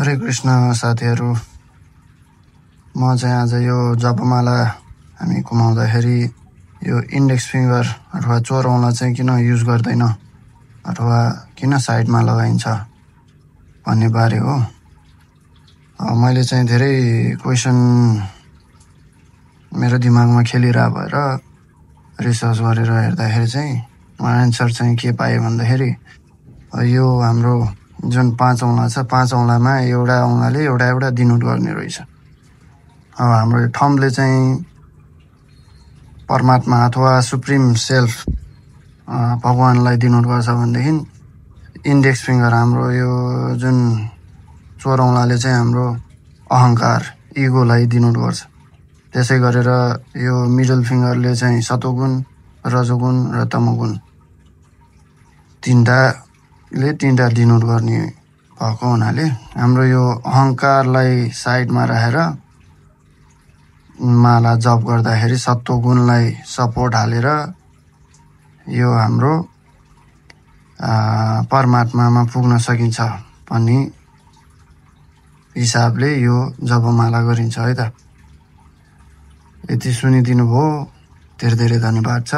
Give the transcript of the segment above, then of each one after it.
हरे कृष्ण साथीहरू, म चाहिँ आज यो जपमाला हामी घुमाउँदाखेरि यो इन्डेक्स फिङ्गर अथवा चोर औँला चाहिँ किन युज गर्दैन अथवा किन साइडमा लगाइन्छ भन्ने बारे हो। मैले चाहिँ धेरै क्वेसन मेरो दिमागमा खेलिरह भएर रिसर्च गरेर हेर्दाखेरि चाहिँ आन्सर चाहिँ के पाएँ भन्दाखेरि यो हाम्रो जुन 5 औँला छ, 5 औँलामा एउटा औँलाले एउटा डिनोट गर्ने रहेछ। हाम्रो थम्बले चाहिँ परमात्मा अथवा सुप्रिम सेल्फ भगवानलाई डिनोट गर्छ भनेदेखि इन्डेक्स फिङ्गर हाम्रो यो जुन 4 औँलाले चाहिँ हाम्रो अहङ्कार इगोलाई डिनोट गर्छ। त्यसै गरेर यो मिडल फिङ्गरले चाहिँ सतोगुण, रजोगुण र तमोगुण तीनटा डिनोट गर्ने भएको हुनाले हाम्रो यो अहङ्कारलाई साइडमा राखेर माला जप गर्दाखेरि सत्वगुणलाई सपोर्ट हालेर यो हाम्रो परमात्मामा पुग्न सकिन्छ भन्ने हिसाबले यो जपमाला गरिन्छ है त। यति सुनिदिनु भयो, धेरै धेरै धन्यवाद छ।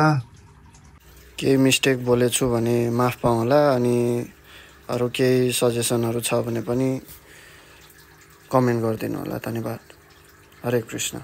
केही मिस्टेक बोलेछु भने माफ पाउँला, अनि अरू केही सजेसनहरू छ भने पनि कमेन्ट गरिदिनु होला। धन्यवाद। हरे कृष्ण।